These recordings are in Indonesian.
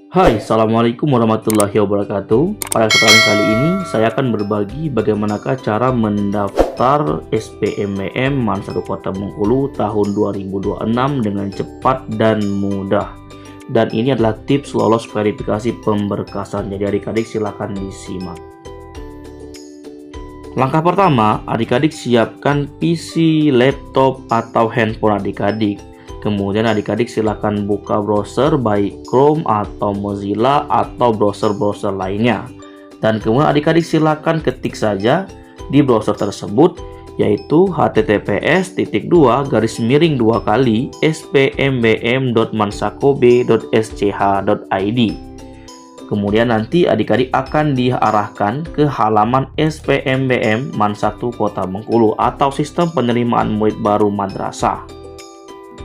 Hai, Assalamualaikum warahmatullahi wabarakatuh. Pada kesempatan kali ini, saya akan berbagi bagaimanakah cara mendaftar SPMBM MAN 1 Kota Bengkulu tahun 2026 dengan cepat dan mudah. Dan ini adalah tips lolos verifikasi pemberkasan. Jadi adik-adik silakan disimak. Langkah pertama, adik-adik siapkan PC, laptop, atau handphone adik-adik. Kemudian adik-adik silakan buka browser baik Chrome atau Mozilla atau browser-browser lainnya. Dan kemudian adik-adik silakan ketik saja di browser tersebut yaitu https://spmbm.mansakobe.sch.id. Kemudian nanti adik-adik akan diarahkan ke halaman SPMBM MAN 1 Kota Bengkulu atau sistem penerimaan murid baru madrasah.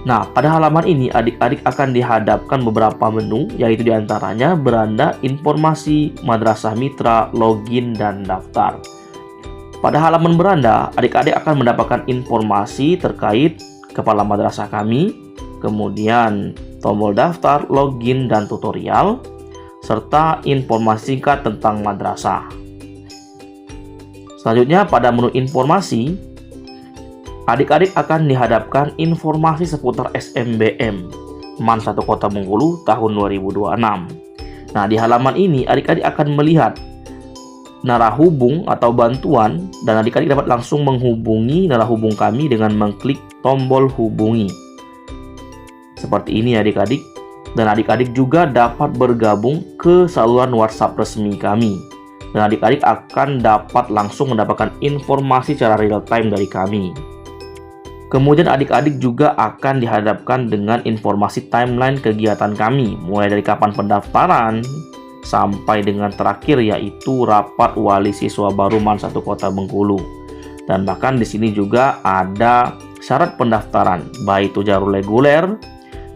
Nah, pada halaman ini adik-adik akan dihadapkan beberapa menu, yaitu diantaranya beranda, informasi, madrasah mitra, login, dan daftar. Pada halaman beranda, adik-adik akan mendapatkan informasi terkait kepala madrasah kami, kemudian tombol daftar, login, dan tutorial, serta informasi singkat tentang madrasah. Selanjutnya, pada menu informasi, adik-adik akan dihadapkan informasi seputar SMBM MAN 1 Kota Bengkulu tahun 2026. Nah, di halaman ini adik-adik akan melihat narahubung atau bantuan dan adik-adik dapat langsung menghubungi narahubung kami dengan mengklik tombol hubungi. Seperti ini adik-adik. Dan adik-adik juga dapat bergabung ke saluran WhatsApp resmi kami. Dan adik-adik akan dapat langsung mendapatkan informasi secara real time dari kami. Kemudian adik-adik juga akan dihadapkan dengan informasi timeline kegiatan kami, mulai dari kapan pendaftaran sampai dengan terakhir yaitu rapat wali siswa baru MAN 1 Kota Bengkulu. Dan bahkan di sini juga ada syarat pendaftaran, baik itu jalur reguler,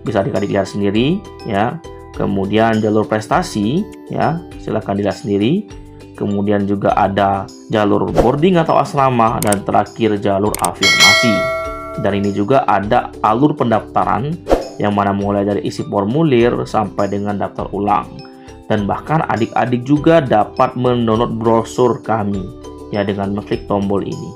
bisa adik-adik lihat sendiri ya. Kemudian jalur prestasi ya, silakan dilihat sendiri. Kemudian juga ada jalur boarding atau asrama dan terakhir jalur afirmasi. Dan ini juga ada alur pendaftaran yang mana mulai dari isi formulir sampai dengan daftar ulang. Dan bahkan adik-adik juga dapat mendownload brosur kami ya dengan mengklik tombol ini.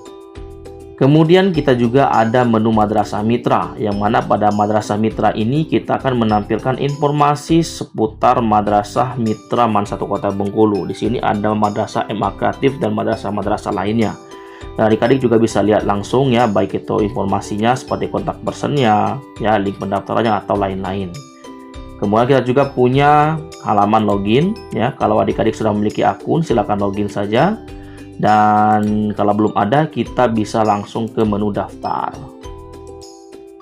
Kemudian kita juga ada menu Madrasah Mitra yang mana pada Madrasah Mitra ini kita akan menampilkan informasi seputar Madrasah Mitra MAN 1 Kota Bengkulu. Di sini ada Madrasah MA Kreatif dan madrasah-madrasah lainnya. Nah, adik-adik juga bisa lihat langsung ya, baik itu informasinya seperti kontak personnya, ya, link pendaftarannya atau lain-lain. Kemudian kita juga punya halaman login ya. Kalau adik-adik sudah memiliki akun, silakan login saja. Dan kalau belum ada, kita bisa langsung ke menu daftar.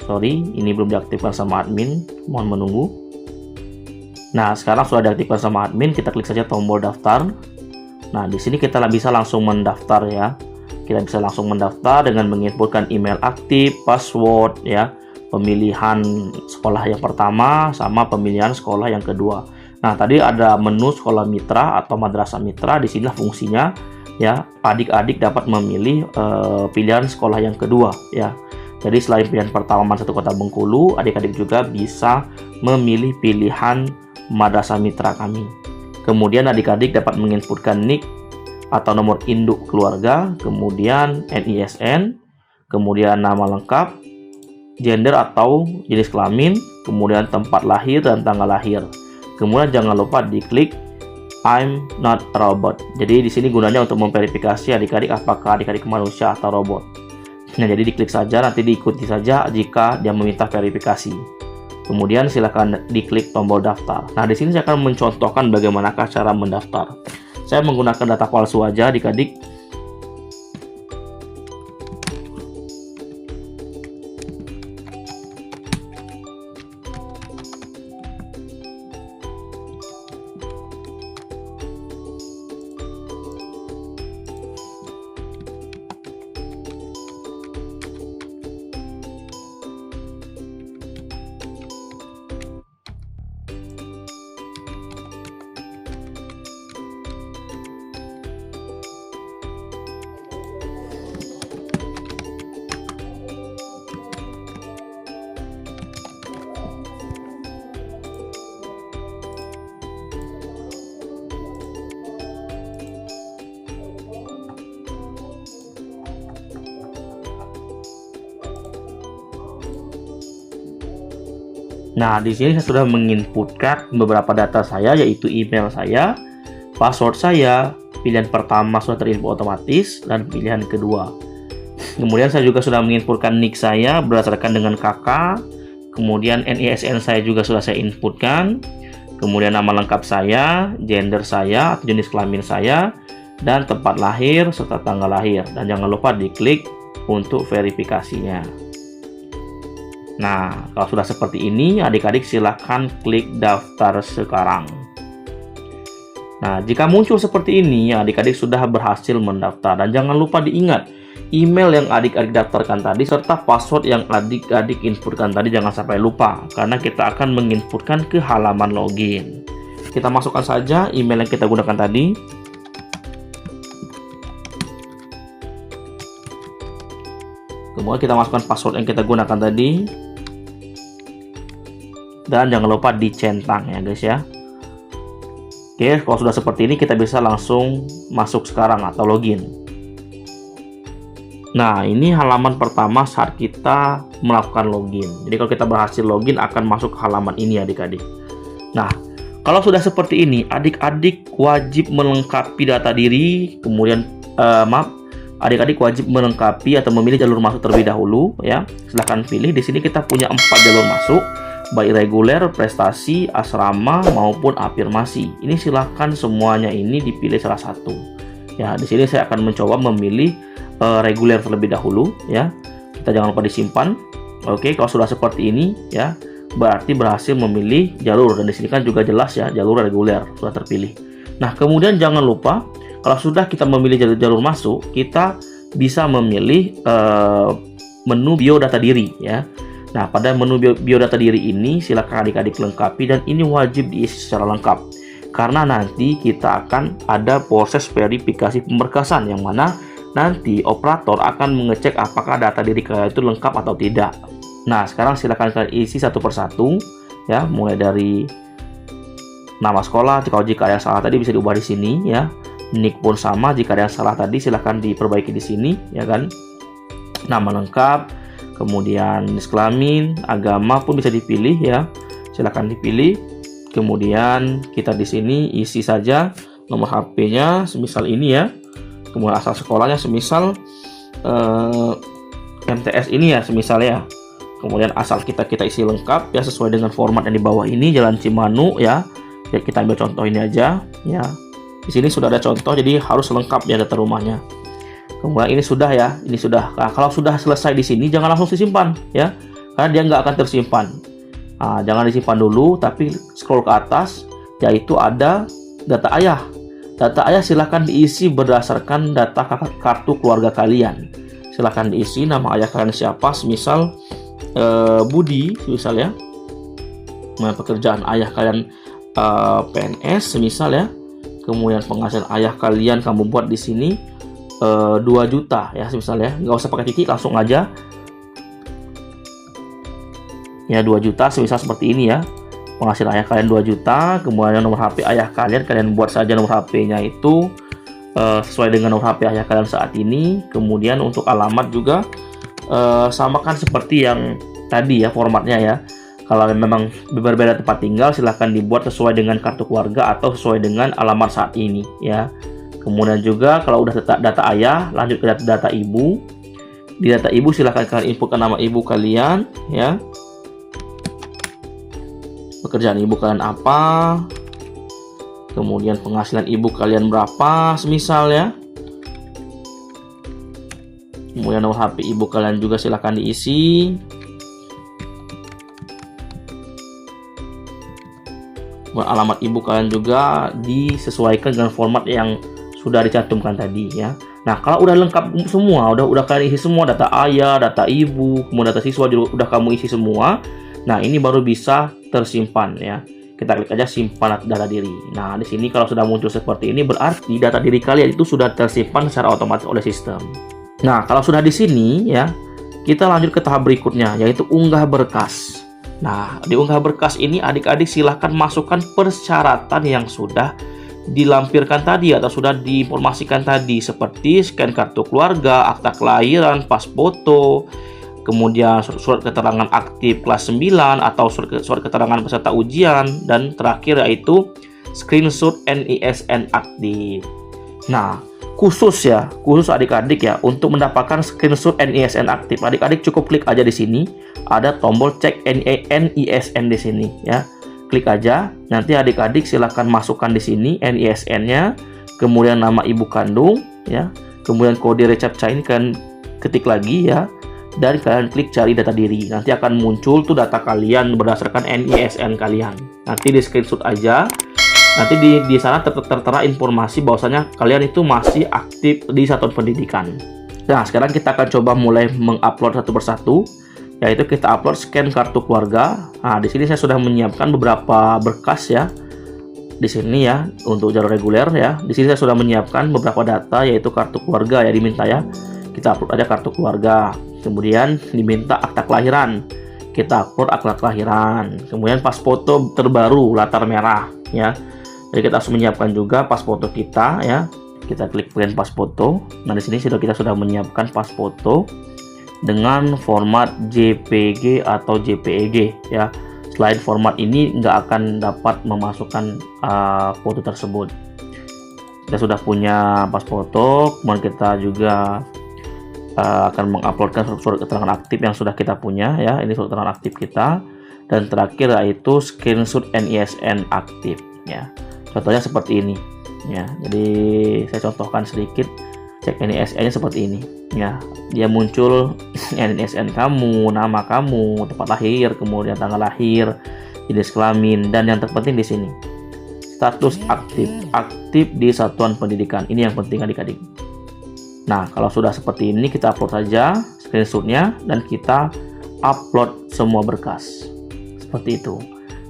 Sorry, ini belum diaktifkan sama admin, mohon menunggu. Nah, sekarang sudah diaktifkan sama admin, kita klik saja tombol daftar. Nah, di sini kita bisa langsung mendaftar ya. Kita bisa langsung mendaftar dengan menginputkan email aktif, password ya, pemilihan sekolah yang pertama sama pemilihan sekolah yang kedua. Nah, tadi ada menu sekolah mitra atau madrasah mitra. Di sinilah fungsinya ya, adik-adik dapat memilih pilihan sekolah yang kedua ya. Jadi selain pilihan pertama MAN 1 Kota Bengkulu, adik-adik juga bisa memilih pilihan madrasah mitra kami. Kemudian adik-adik dapat menginputkan NIK atau nomor induk keluarga, kemudian NISN, kemudian nama lengkap, gender atau jenis kelamin, kemudian tempat lahir dan tanggal lahir. Kemudian jangan lupa diklik I'm not a robot. Jadi di sini gunanya untuk memverifikasi adik-adik apakah adik-adik manusia atau robot. Nah, jadi diklik saja, nanti diikuti saja jika dia meminta verifikasi. Kemudian silakan diklik tombol daftar. Nah, di sini saya akan mencontohkan bagaimanakah cara mendaftar. Saya menggunakan data palsu aja adik-adik. Nah, di sini saya sudah menginputkan beberapa data saya, yaitu email saya, password saya, pilihan pertama sudah terinput otomatis, dan pilihan kedua. Kemudian saya juga sudah menginputkan nick saya berdasarkan dengan kakak, kemudian NISN saya juga sudah saya inputkan, kemudian nama lengkap saya, gender saya atau jenis kelamin saya, dan tempat lahir serta tanggal lahir. Dan jangan lupa diklik untuk verifikasinya. Nah, kalau sudah seperti ini, adik-adik silahkan klik daftar sekarang. Nah, jika muncul seperti ini, adik-adik sudah berhasil mendaftar. Dan jangan lupa diingat, email yang adik-adik daftarkan tadi serta password yang adik-adik inputkan tadi jangan sampai lupa, karena kita akan menginputkan ke halaman login. Kita masukkan saja email yang kita gunakan tadi. Kemudian kita masukkan password yang kita gunakan tadi. Dan jangan lupa dicentang ya guys ya. Oke, kalau sudah seperti ini kita bisa langsung masuk sekarang atau login. Nah, ini halaman pertama saat kita melakukan login. Jadi kalau kita berhasil login akan masuk ke halaman ini adik-adik. Nah, kalau sudah seperti ini, adik-adik wajib melengkapi data diri, kemudian adik-adik wajib melengkapi atau memilih jalur masuk terlebih dahulu ya. Silahkan pilih. Di sini kita punya 4 jalur masuk, baik reguler, prestasi, asrama maupun afirmasi. Ini silahkan semuanya ini dipilih salah satu. Ya, di sini saya akan mencoba memilih reguler terlebih dahulu ya. Kita jangan lupa disimpan. Oke, kalau sudah seperti ini ya, berarti berhasil memilih jalur, dan di sini kan juga jelas ya jalur reguler sudah terpilih. Nah, kemudian jangan lupa kalau sudah kita memilih jalur masuk, kita bisa memilih menu biodata diri ya. Nah, pada menu biodata diri ini silakan adik-adik lengkapi, dan ini wajib diisi secara lengkap karena nanti kita akan ada proses verifikasi pemberkasan yang mana nanti operator akan mengecek apakah data diri kalian itu lengkap atau tidak. Nah, sekarang silakan kalian isi satu persatu ya, mulai dari nama sekolah. Kalau jika ada yang salah tadi bisa diubah di sini ya. Nick pun sama, jika ada yang salah tadi silahkan diperbaiki di sini ya kan. Nama lengkap, kemudian jenis kelamin, agama pun bisa dipilih ya. Silakan dipilih. Kemudian kita di sini isi saja nomor HP-nya semisal ini ya. Kemudian asal sekolahnya semisal MTS ini ya semisal ya. Kemudian asal kita isi lengkap ya sesuai dengan format yang di bawah ini, Jalan Cimanu ya. Ya kita ambil contoh ini aja ya. Di sini sudah ada contoh, jadi harus lengkap ya data rumahnya. Kemudian ini sudah ya, ini sudah. Nah, kalau sudah selesai di sini jangan langsung disimpan ya, karena dia nggak akan tersimpan. Nah, jangan disimpan dulu, tapi scroll ke atas, yaitu ada data ayah. Data ayah silahkan diisi berdasarkan data kartu keluarga kalian. Silahkan diisi nama ayah kalian siapa, misal Budi, misal ya. Nah, pekerjaan ayah kalian PNS, misal ya. Kemudian penghasilan ayah kalian kamu buat di sini 2 juta ya, misal ya. Nggak usah pakai titik, langsung aja. Ya 2 juta, misal seperti ini ya. Penghasilan ayah kalian 2 juta, kemudian nomor HP ayah kalian buat saja nomor HP-nya itu sesuai dengan nomor HP ayah kalian saat ini. Kemudian untuk alamat juga samakan seperti yang tadi ya formatnya ya. Kalau memang berbeda tempat tinggal silahkan dibuat sesuai dengan kartu keluarga atau sesuai dengan alamat saat ini ya. Kemudian juga kalau udah data ayah, lanjut ke data ibu. Di data ibu silahkan kalian inputkan nama ibu kalian ya. Pekerjaan ibu kalian apa, kemudian penghasilan ibu kalian berapa semisal ya. Kemudian nomor HP ibu kalian juga silahkan diisi. Alamat ibu kalian juga disesuaikan dengan format yang sudah dicantumkan tadi ya. Nah, kalau udah lengkap semua, udah kalian isi semua, data ayah, data ibu, kemudian data siswa juga udah kamu isi semua. Nah, ini baru bisa tersimpan ya. Kita klik aja simpan data diri. Nah, di sini kalau sudah muncul seperti ini berarti data diri kalian itu sudah tersimpan secara otomatis oleh sistem. Nah, kalau sudah di sini ya, kita lanjut ke tahap berikutnya yaitu unggah berkas. Nah, di unggah berkas ini adik-adik silahkan masukkan persyaratan yang sudah dilampirkan tadi atau sudah diinformasikan tadi, seperti scan kartu keluarga, akta kelahiran, pas foto, kemudian surat keterangan aktif kelas 9 atau surat keterangan peserta ujian, dan terakhir yaitu screenshot NISN aktif. Nah, khusus adik-adik ya, untuk mendapatkan screenshot NISN aktif, adik-adik cukup klik aja di sini, ada tombol cek NISN di sini ya. Klik aja, nanti adik-adik silahkan masukkan di sini NISN-nya, kemudian nama ibu kandung ya, kemudian kode reCAPTCA ini kan ketik lagi ya, dan kalian klik cari data diri. Nanti akan muncul tuh data kalian berdasarkan NISN kalian. Nanti di screenshot aja. Nanti di sana tertera informasi bahwasanya kalian itu masih aktif di satuan pendidikan. Nah, sekarang kita akan coba mulai mengupload satu persatu, yaitu kita upload scan kartu keluarga. Nah, di sini saya sudah menyiapkan beberapa berkas ya. Di sini ya, untuk jalur reguler ya. Di sini saya sudah menyiapkan beberapa data, yaitu kartu keluarga ya, diminta ya. Kita upload aja kartu keluarga. Kemudian diminta akta kelahiran. Kita upload akta kelahiran. Kemudian pas foto terbaru latar merah ya. Jadi kita harus menyiapkan juga pas foto kita ya. Kita klik print pas foto. Nah, di sini kita sudah menyiapkan pas foto dengan format JPG atau JPEG ya. Selain format ini nggak akan dapat memasukkan foto tersebut. Kita sudah punya pas foto, kemudian kita juga akan menguploadkan surat keterangan aktif yang sudah kita punya ya. Ini surat keterangan aktif kita. Dan terakhir yaitu screenshot NISN aktif ya. Contohnya seperti ini ya. Jadi saya contohkan sedikit, cek NISN-nya seperti ini ya. Dia muncul NISN kamu, nama kamu, tempat lahir, kemudian tanggal lahir, jenis kelamin, dan yang terpenting di sini status aktif di satuan pendidikan. Ini yang penting adik-adik. Nah, kalau sudah seperti ini, kita upload saja screenshotnya dan kita upload semua berkas seperti itu.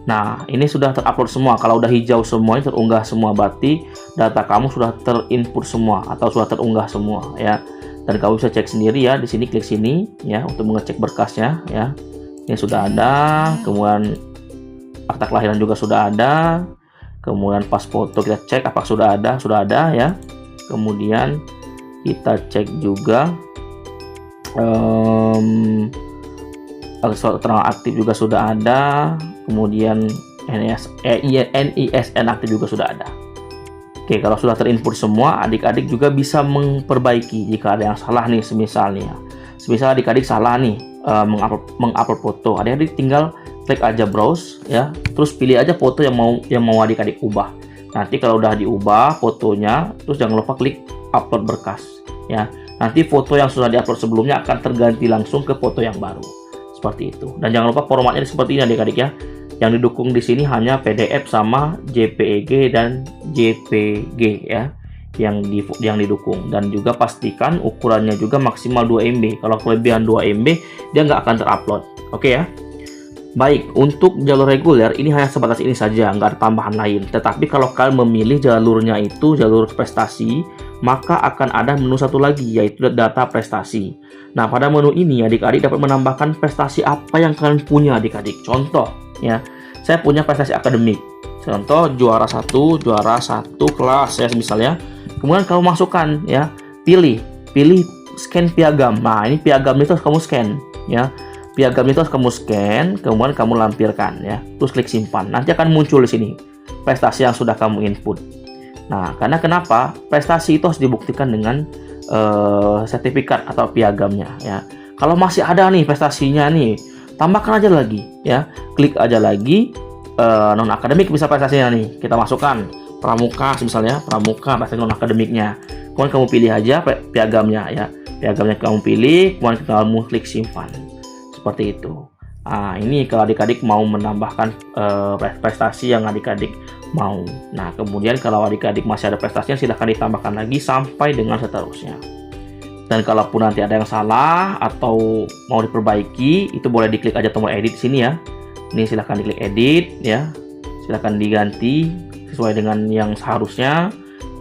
Nah, ini sudah terupload semua. Kalau udah hijau semua, ini terunggah semua, berarti data kamu sudah terinput semua atau sudah terunggah semua ya. Dan kamu bisa cek sendiri ya, di sini klik sini ya untuk mengecek berkasnya ya. Ini sudah ada, kemudian akta kelahiran juga sudah ada. Kemudian pas foto kita cek apakah sudah ada ya. Kemudian kita cek juga surat keterangan aktif juga sudah ada. Kemudian NISN aktif juga sudah ada. Oke, kalau sudah terinput semua, adik-adik juga bisa memperbaiki jika ada yang salah nih. Semisal adik-adik salah nih mengupload foto, adik-adik tinggal klik aja browse ya, terus pilih aja foto yang mau adik-adik ubah. Nanti kalau udah diubah fotonya, terus jangan lupa klik upload berkas ya. Nanti foto yang sudah diupload sebelumnya akan terganti langsung ke foto yang baru. Seperti itu. Dan jangan lupa formatnya seperti ini adik-adik ya. Yang didukung di sini hanya PDF sama JPEG dan JPG ya, yang didukung. Dan juga pastikan ukurannya juga maksimal 2 MB. Kalau kelebihan 2 MB dia nggak akan terupload. Oke ya. Baik, untuk jalur reguler ini hanya sebatas ini saja, nggak ada tambahan lain. Tetapi kalau kalian memilih jalurnya itu jalur prestasi, maka akan ada menu satu lagi, yaitu data prestasi. Nah, pada menu ini adik-adik dapat menambahkan prestasi apa yang kalian punya adik-adik. Contoh ya, saya punya prestasi akademik. Contoh juara satu kelas ya misalnya. Kemudian kamu masukkan ya, pilih scan piagam. Nah, ini piagam itu harus kamu scan ya. Piagam itu harus kamu scan, kemudian kamu lampirkan ya. Terus klik simpan. Nanti akan muncul di sini prestasi yang sudah kamu input. Nah, karena kenapa? Prestasi itu harus dibuktikan dengan sertifikat atau piagamnya ya. Kalau masih ada nih prestasinya nih, tambahkan aja lagi ya. Klik aja lagi non akademik bisa prestasinya nih. Kita masukkan pramuka misalnya, pramuka prestasi non akademiknya. Kemudian kamu pilih aja piagamnya ya. Piagamnya kamu pilih, kemudian kamu klik simpan. Seperti itu. Nah, ini kalau adik-adik mau menambahkan prestasi yang adik-adik mau. Nah, kemudian kalau adik-adik masih ada prestasinya, silahkan ditambahkan lagi sampai dengan seterusnya. Dan kalaupun nanti ada yang salah atau mau diperbaiki, itu boleh diklik aja tombol edit sini ya. Ini silahkan diklik edit ya. Silahkan diganti sesuai dengan yang seharusnya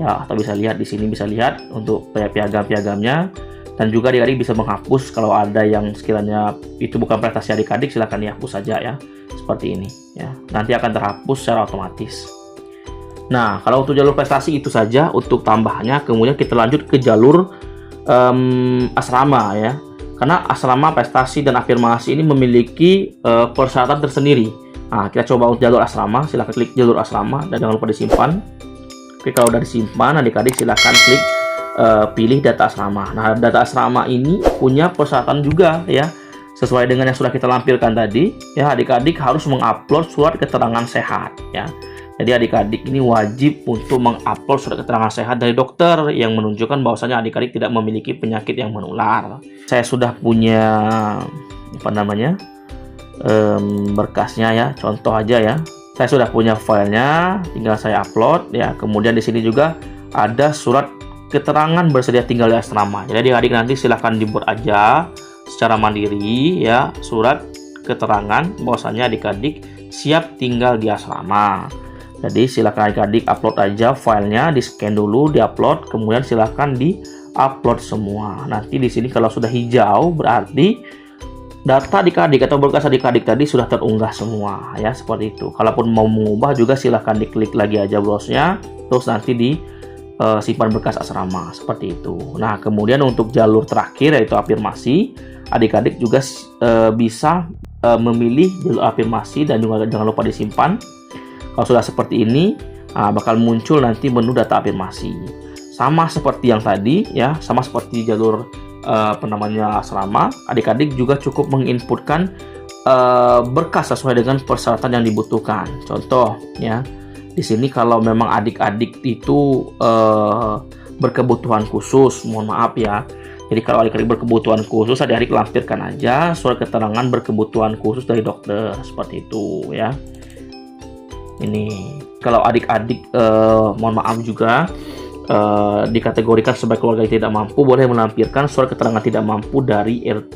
ya, atau bisa lihat di sini, bisa lihat untuk piagam-piagamnya. Dan juga adik-adik bisa menghapus kalau ada yang sekiranya itu bukan prestasi adik-adik, silahkan dihapus saja ya, seperti ini ya. Nanti akan terhapus secara otomatis. Nah, kalau untuk jalur prestasi itu saja untuk tambahannya. Kemudian kita lanjut ke jalur asrama ya. Karena asrama, prestasi, dan afirmasi ini memiliki persyaratan tersendiri. Nah, kita coba untuk jalur asrama, silahkan klik jalur asrama dan jangan lupa disimpan. Oke, kalau udah disimpan, adik-adik silahkan klik pilih data asrama. Nah, data asrama ini punya persyaratan juga ya, sesuai dengan yang sudah kita lampirkan tadi. Ya, adik-adik harus mengupload surat keterangan sehat ya. Jadi adik-adik ini wajib untuk mengupload surat keterangan sehat dari dokter yang menunjukkan bahwasanya adik-adik tidak memiliki penyakit yang menular. Saya sudah punya berkasnya ya. Contoh aja ya. Saya sudah punya filenya, tinggal saya upload ya. Kemudian di sini juga ada surat keterangan bersedia tinggal di asrama. Jadi adik-adik nanti silahkan dibuat aja secara mandiri ya, surat keterangan bahwasanya adik-adik siap tinggal di asrama. Jadi silakan adik-adik upload aja filenya, di-scan dulu, di-upload, kemudian silakan di-upload semua. Nanti di sini kalau sudah hijau berarti data adik-adik atau berkas adik-adik tadi sudah terunggah semua ya, seperti itu. Kalaupun mau mengubah juga silakan diklik lagi aja browse-nya, terus nanti simpan berkas asrama seperti itu. Nah, kemudian untuk jalur terakhir yaitu afirmasi, adik-adik juga bisa memilih jalur afirmasi dan juga jangan lupa disimpan. Kalau sudah seperti ini, bakal muncul nanti menu data afirmasi. Sama seperti yang tadi ya, sama seperti jalur asrama, adik-adik juga cukup menginputkan berkas sesuai dengan persyaratan yang dibutuhkan. Contoh ya, di sini kalau memang adik-adik itu berkebutuhan khusus, mohon maaf ya. Jadi kalau adik-adik berkebutuhan khusus, adik-adik lampirkan aja surat keterangan berkebutuhan khusus dari dokter, seperti itu ya. Ini kalau adik-adik mohon maaf juga dikategorikan sebagai keluarga yang tidak mampu, boleh melampirkan surat keterangan tidak mampu dari RT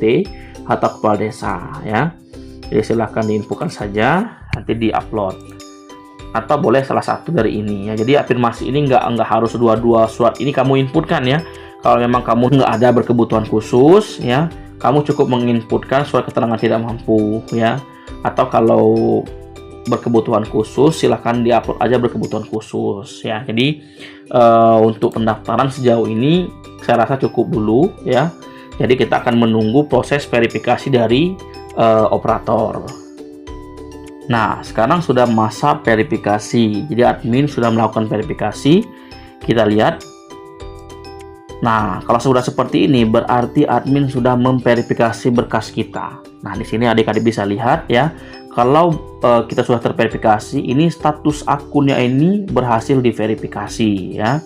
atau kepala desa ya. Jadi silahkan diinfokan saja, nanti diupload, atau boleh salah satu dari ini ya. Jadi afirmasi ini nggak harus dua-dua surat ini kamu inputkan ya. Kalau memang kamu nggak ada berkebutuhan khusus ya, kamu cukup menginputkan surat keterangan tidak mampu ya. Atau kalau berkebutuhan khusus, silahkan diupload aja berkebutuhan khusus ya. Jadi untuk pendaftaran sejauh ini saya rasa cukup dulu ya. Jadi kita akan menunggu proses verifikasi dari operator. Nah, sekarang sudah masa verifikasi. Jadi admin sudah melakukan verifikasi. Kita lihat. Nah, kalau sudah seperti ini berarti admin sudah memverifikasi berkas kita. Nah, di sini adik-adik bisa lihat ya. Kalau kita sudah terverifikasi, ini status akunnya ini berhasil diverifikasi ya.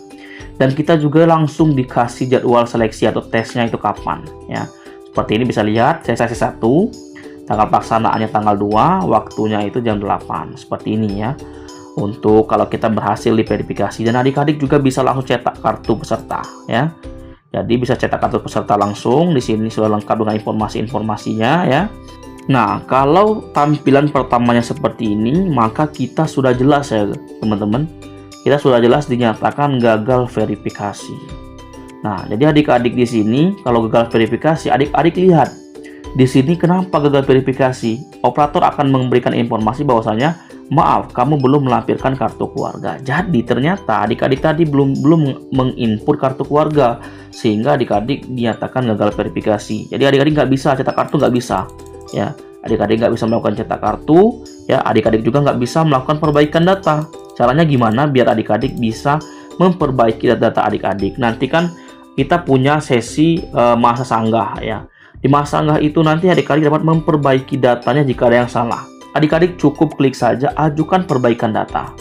Dan kita juga langsung dikasih jadwal seleksi atau tesnya itu kapan ya. Seperti ini bisa lihat, sesi 1, tanggal pelaksanaannya tanggal 2, waktunya itu jam 8. Seperti ini ya. Untuk kalau kita berhasil diverifikasi, dan adik-adik juga bisa langsung cetak kartu peserta ya. Jadi bisa cetak kartu peserta langsung. Di sini sudah lengkap dengan informasi-informasinya ya. Nah, kalau tampilan pertamanya seperti ini, maka kita sudah jelas ya teman-teman. Kita sudah jelas dinyatakan gagal verifikasi. Nah, jadi adik-adik di sini kalau gagal verifikasi, adik-adik lihat di sini kenapa gagal verifikasi. Operator akan memberikan informasi bahwasanya maaf, kamu belum melampirkan kartu keluarga. Jadi ternyata adik-adik tadi belum menginput kartu keluarga, sehingga adik-adik dinyatakan gagal verifikasi. Jadi adik-adik nggak bisa cetak kartu, nggak bisa ya. Adik-adik nggak bisa melakukan cetak kartu ya. Adik-adik juga nggak bisa melakukan perbaikan data. Caranya gimana biar adik-adik bisa memperbaiki data adik-adik? Nanti kan kita punya sesi masa sanggah ya. Di masa sanggah itu nanti adik-adik dapat memperbaiki datanya jika ada yang salah. Adik-adik cukup klik saja ajukan perbaikan data.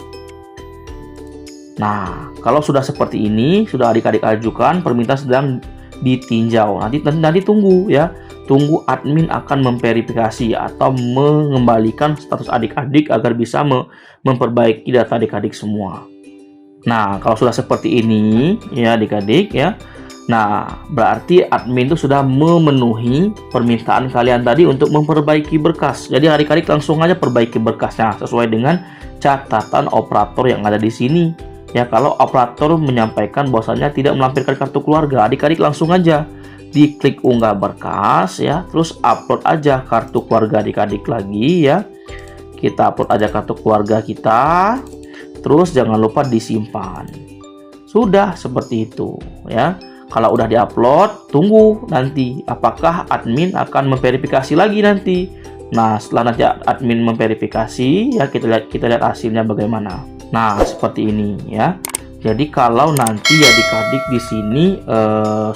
Nah, kalau sudah seperti ini, sudah adik-adik ajukan, permintaan sedang ditinjau. Nanti tunggu ya. Tunggu admin akan memverifikasi atau mengembalikan status adik-adik agar bisa memperbaiki data adik-adik semua. Nah, kalau sudah seperti ini ya adik-adik ya. Nah, berarti admin itu sudah memenuhi permintaan kalian tadi untuk memperbaiki berkas. Jadi adik-adik langsung aja perbaiki berkasnya sesuai dengan catatan operator yang ada di sini. Ya, kalau operator menyampaikan bahwasanya tidak melampirkan kartu keluarga, adik-adik langsung aja diklik unggah berkas ya, terus upload aja kartu keluarga adik-adik lagi ya. Kita upload aja kartu keluarga kita, terus jangan lupa disimpan. Sudah seperti itu ya. Kalau udah diupload, tunggu nanti apakah admin akan memverifikasi lagi nanti. Nah, setelah nanti admin memverifikasi, ya kita lihat hasilnya bagaimana. Nah, seperti ini ya. Jadi kalau nanti adik-adik di sini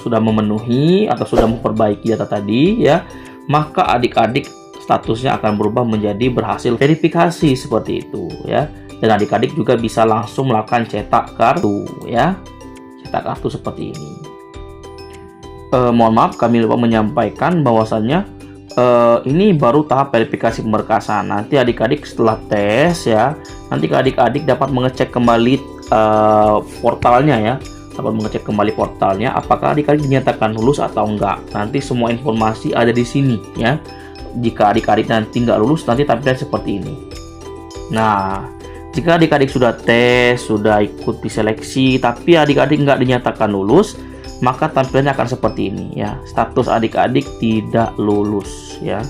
sudah memenuhi atau sudah memperbaiki data tadi ya, maka adik-adik statusnya akan berubah menjadi berhasil verifikasi seperti itu ya. Dan adik-adik juga bisa langsung melakukan cetak kartu ya. Cetak kartu seperti ini. Mohon maaf, kami lupa menyampaikan bahwasannya ini baru tahap verifikasi pemberkasan. Nanti adik-adik setelah tes ya, nanti adik-adik dapat mengecek kembali portalnya ya, dapat mengecek kembali portalnya apakah adik-adik dinyatakan lulus atau enggak. Nanti semua informasi ada di sini ya. Jika adik-adik nanti nggak lulus, nanti tampilan seperti ini. Nah, jika adik-adik sudah tes, sudah ikut diseleksi, tapi adik-adik nggak dinyatakan lulus, maka tampilannya akan seperti ini ya. Status adik-adik tidak lulus ya.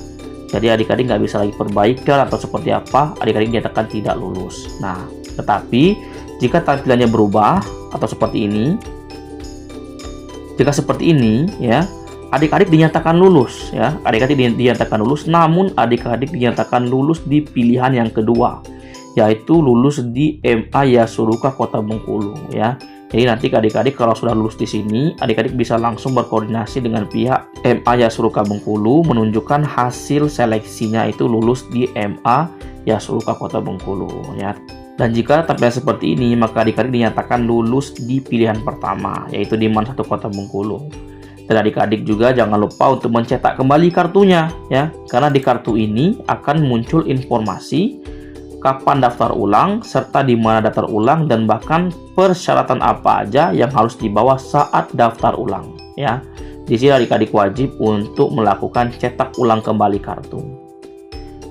Jadi adik-adik nggak bisa lagi perbaikan atau seperti apa, adik-adik dinyatakan tidak lulus. Nah, tetapi jika tampilannya berubah atau seperti ini, jika seperti ini ya, adik-adik dinyatakan lulus ya. Adik-adik dinyatakan lulus, namun adik-adik dinyatakan lulus di pilihan yang kedua, yaitu lulus di MA Yasuruka Kota Bengkulu ya. Jadi nanti adik-adik kalau sudah lulus di sini, adik-adik bisa langsung berkoordinasi dengan pihak MA Yasuruka Bengkulu menunjukkan hasil seleksinya itu lulus di MA Yasuruka Kota Bengkulu ya. Dan jika tampilan seperti ini, maka adik-adik dinyatakan lulus di pilihan pertama, yaitu di MAN 1 Kota Bengkulu. Dan adik-adik juga jangan lupa untuk mencetak kembali kartunya ya, karena di kartu ini akan muncul informasi kapan daftar ulang, serta di mana daftar ulang, dan bahkan persyaratan apa aja yang harus dibawa saat daftar ulang ya. Di sini adik-adik wajib untuk melakukan cetak ulang kembali kartu.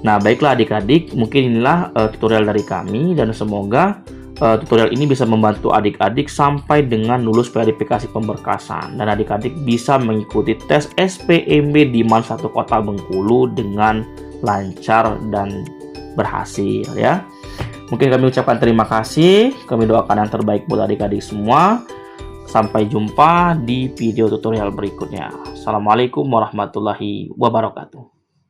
Nah, baiklah adik-adik, mungkin inilah tutorial dari kami, dan semoga tutorial ini bisa membantu adik-adik sampai dengan lulus verifikasi pemberkasan, dan adik-adik bisa mengikuti tes SPMB di MAN 1 Kota Bengkulu dengan lancar dan berhasil ya. Mungkin kami ucapkan terima kasih, kami doakan yang terbaik buat adik-adik semua. Sampai jumpa di video tutorial berikutnya. Assalamualaikum warahmatullahi wabarakatuh.